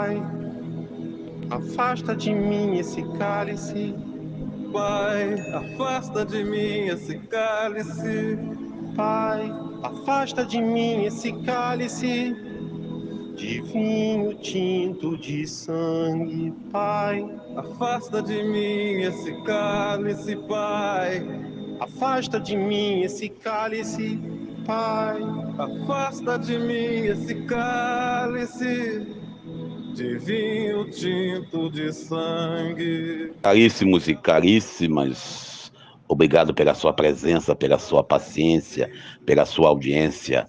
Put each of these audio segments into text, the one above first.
Pai, afasta de mim esse cálice. Pai, afasta de mim esse cálice. Pai, afasta de mim esse cálice de vinho tinto de sangue. Pai, afasta de mim esse cálice, Pai. Afasta de mim esse cálice, Pai. Afasta de mim esse cálice de vinho tinto de sangue. Caríssimos e caríssimas, obrigado pela sua presença, pela sua paciência, pela sua audiência.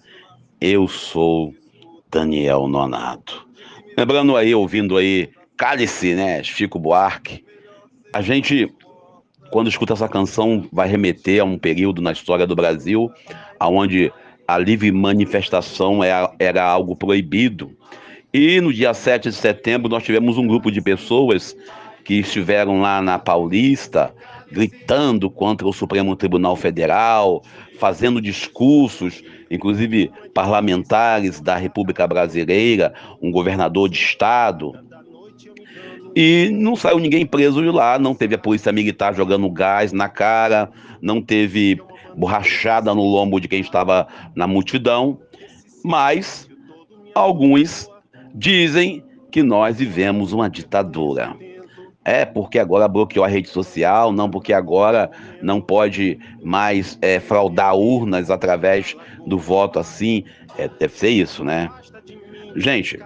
Eu sou Daniel Nonato. Lembrando aí, ouvindo aí, Cálice, né, Chico Buarque. A gente, quando escuta essa canção, vai remeter a um período na história do Brasil onde a livre manifestação era algo proibido. E no dia 7 de setembro nós tivemos um grupo de pessoas que estiveram lá na Paulista, gritando contra o Supremo Tribunal Federal, fazendo discursos, inclusive parlamentares da República Brasileira, um governador de estado. E não saiu ninguém preso de lá, não teve a polícia militar jogando gás na cara, não teve borrachada no lombo de quem estava na multidão, mas alguns dizem que nós vivemos uma ditadura. É porque agora bloqueou a rede social, não porque agora não pode mais fraudar urnas através do voto assim. Deve ser isso, né? Gente,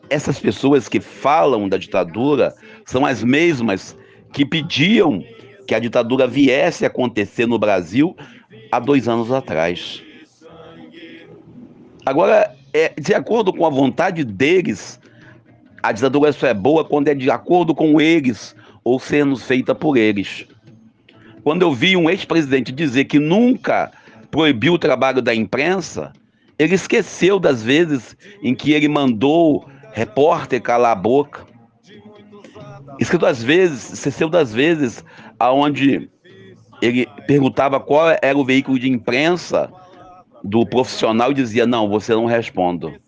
essas pessoas que falam da ditadura são as mesmas que pediam que a ditadura viesse a acontecer no Brasil há 2 anos atrás. Agora, de acordo com a vontade deles, a ditadura só é boa quando é de acordo com eles ou sendo feita por eles. Quando eu vi um ex-presidente dizer que nunca proibiu o trabalho da imprensa, ele esqueceu das vezes em que ele mandou repórter calar a boca. Esqueceu das vezes onde ele perguntava qual era o veículo de imprensa do profissional e dizia, não, você não responde.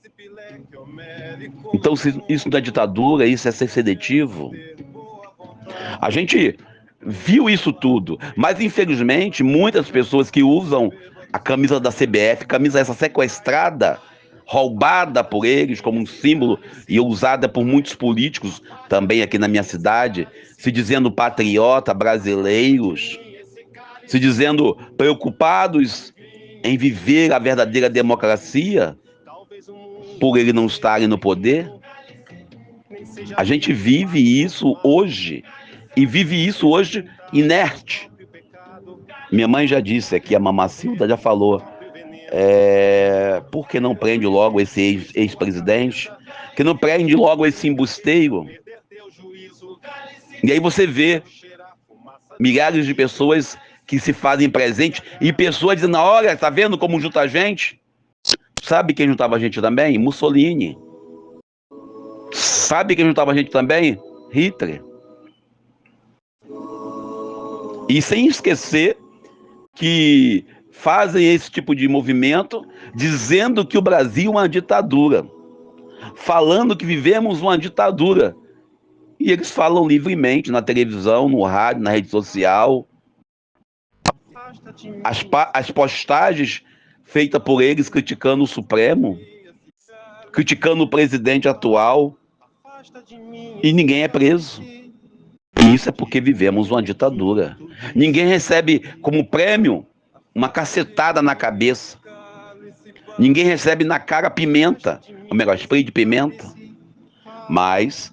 Então, se isso não é ditadura, isso é ser seletivo. A gente viu isso tudo, mas infelizmente muitas pessoas que usam a camisa da CBF, camisa essa sequestrada, roubada por eles como um símbolo e usada por muitos políticos também aqui na minha cidade, se dizendo patriota, brasileiros, se dizendo preocupados em viver a verdadeira democracia, por ele não estarem no poder. A gente vive isso hoje, e vive isso hoje inerte. Minha mãe já disse aqui, a Mamacilda já falou, por que não prende logo esse ex-presidente? Que não prende logo esse embusteiro? E aí você vê milhares de pessoas que se fazem presente, e pessoas dizendo, olha, tá vendo como junta a gente? Sabe quem juntava a gente também? Mussolini. Sabe quem juntava a gente também? Hitler. E sem esquecer que fazem esse tipo de movimento dizendo que o Brasil é uma ditadura, falando que vivemos uma ditadura. E eles falam livremente na televisão, no rádio, na rede social. As postagens feitas por eles criticando o Supremo, criticando o presidente atual, e ninguém é preso. E isso é porque vivemos uma ditadura. Ninguém recebe como prêmio uma cacetada na cabeça. Ninguém recebe na cara pimenta, ou melhor, spray de pimenta. Mas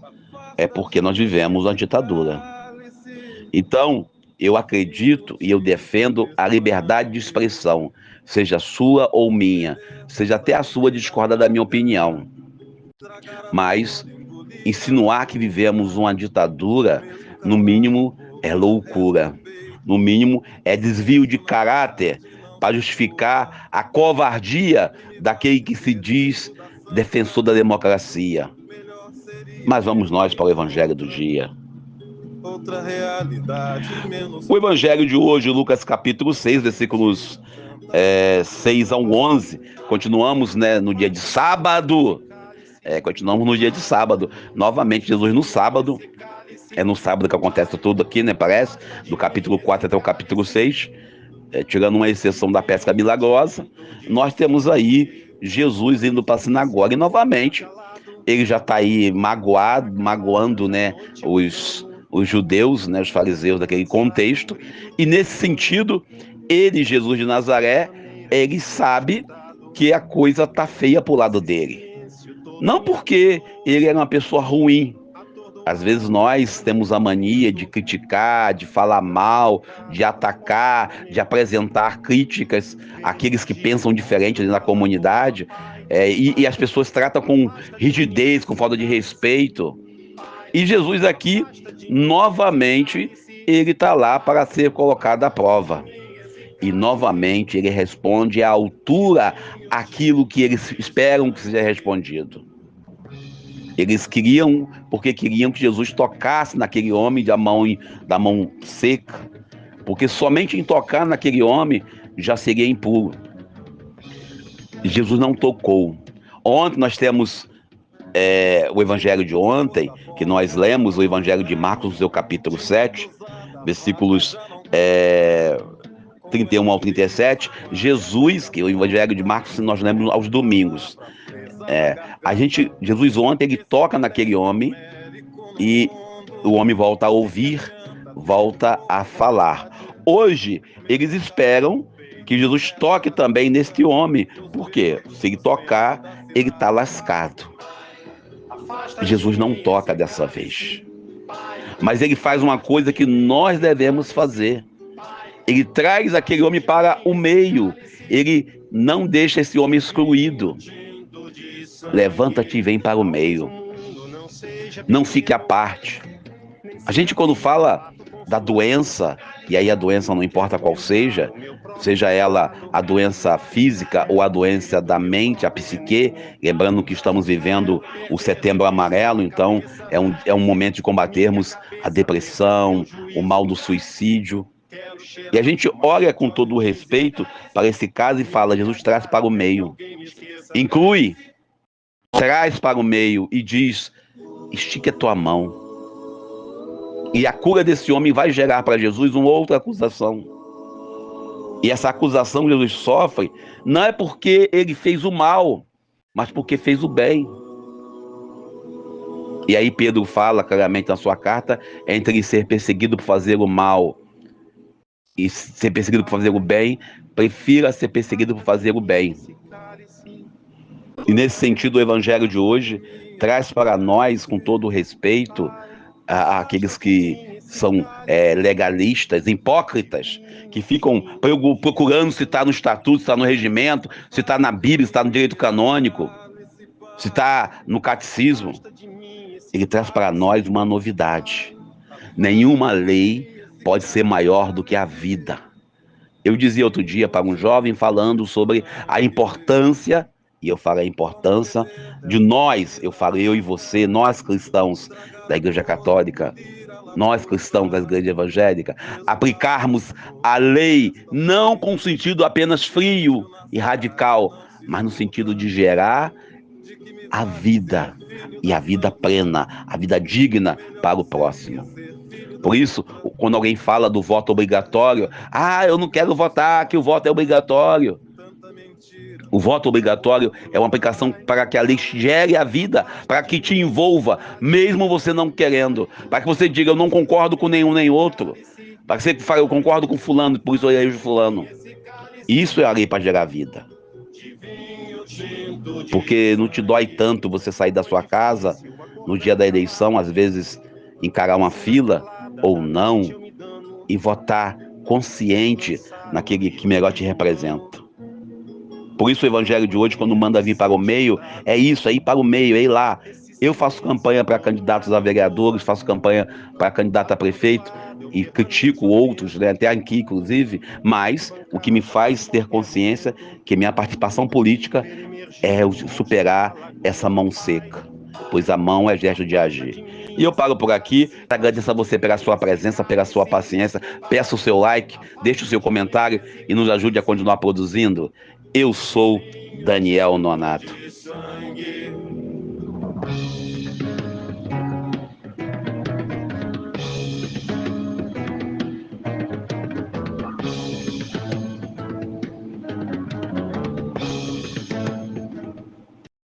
é porque nós vivemos uma ditadura. Então, eu acredito e eu defendo a liberdade de expressão, seja sua ou minha, seja até a sua discorda da minha opinião. Mas insinuar que vivemos uma ditadura, no mínimo, é loucura. No mínimo, é desvio de caráter para justificar a covardia daquele que se diz defensor da democracia. Mas vamos nós para o Evangelho do dia. O Evangelho de hoje, Lucas capítulo 6, versículos 6 ao 11. Continuamos, né, no dia de sábado. Continuamos no dia de sábado. Novamente, Jesus no sábado. É no sábado que acontece tudo aqui, né? Parece. Do capítulo 4 até o capítulo 6. Tirando uma exceção da pesca milagrosa. Nós temos aí Jesus indo para a sinagoga. E novamente, ele já está aí magoando, né? Os judeus, né? Os fariseus daquele contexto. E nesse sentido, ele, Jesus de Nazaré, ele sabe que a coisa tá feia pro lado dele. Não porque ele era uma pessoa ruim. Às vezes nós temos a mania de criticar, de falar mal, de atacar, de apresentar críticas àqueles que pensam diferente na comunidade, e as pessoas tratam com rigidez, com falta de respeito. E Jesus aqui, novamente, ele está lá para ser colocado à prova. E novamente ele responde à altura aquilo que eles esperam que seja respondido. Eles queriam, porque queriam que Jesus tocasse naquele homem da mão seca, porque somente em tocar naquele homem já seria impuro. Jesus não tocou. Ontem nós temos o evangelho de ontem, que nós lemos, o evangelho de Marcos, no seu capítulo 7, versículos 31 ao 37, Jesus, que é o evangelho de Marcos nós lemos aos domingos. Jesus ontem, ele toca naquele homem e o homem volta a ouvir, volta a falar. Hoje, eles esperam que Jesus toque também neste homem. Por quê? Se ele tocar, ele está lascado. Jesus não toca dessa vez. Mas ele faz uma coisa que nós devemos fazer. Ele traz aquele homem para o meio. Ele não deixa esse homem excluído. Levanta-te e vem para o meio. Não fique à parte. A gente, quando fala da doença, e aí a doença não importa qual seja ela a doença física ou a doença da mente, a psique, lembrando que estamos vivendo o Setembro Amarelo, então é um momento de combatermos a depressão, o mal do suicídio. E a gente olha com todo o respeito para esse caso e fala: Jesus traz para o meio. Inclui, traz para o meio e diz: estique a tua mão. E a cura desse homem vai gerar para Jesus uma outra acusação. E essa acusação que Jesus sofre não é porque ele fez o mal, mas porque fez o bem. E aí Pedro fala claramente na sua carta, entre ser perseguido por fazer o mal e ser perseguido por fazer o bem, prefira ser perseguido por fazer o bem. E nesse sentido, o evangelho de hoje traz para nós, com todo o respeito, aqueles que são legalistas, hipócritas, que ficam procurando se está no estatuto, se está no regimento, se está na Bíblia, se está no direito canônico, se está no catecismo. Ele traz para nós uma novidade. Nenhuma lei pode ser maior do que a vida. Eu dizia outro dia para um jovem falando sobre a importância, e eu falo a importância de nós, eu falo eu e você, nós cristãos da Igreja Católica, nós cristãos da Igreja Evangélica, aplicarmos a lei não com sentido apenas frio e radical, mas no sentido de gerar a vida, e a vida plena, a vida digna para o próximo. Por isso, quando alguém fala do voto obrigatório, eu não quero votar, que o voto é obrigatório. O voto obrigatório é uma aplicação para que a lei gere a vida, para que te envolva, mesmo você não querendo. Para que você diga: eu não concordo com nenhum nem outro. Para que você fale: eu concordo com fulano, por isso eu elejo fulano. Isso é a lei para gerar vida. Porque não te dói tanto você sair da sua casa no dia da eleição, às vezes encarar uma fila ou não, e votar consciente naquele que melhor te representa. Por isso o evangelho de hoje, quando manda vir para o meio, é isso, é ir para o meio, é ir lá. Eu faço campanha para candidatos a vereadores, faço campanha para candidato a prefeito e critico outros, né, até aqui inclusive, mas o que me faz ter consciência que minha participação política é superar essa mão seca, pois a mão é gesto de agir. E eu paro por aqui, agradeço a você pela sua presença, pela sua paciência, peço o seu like, deixe o seu comentário e nos ajude a continuar produzindo. Eu sou Daniel Nonato.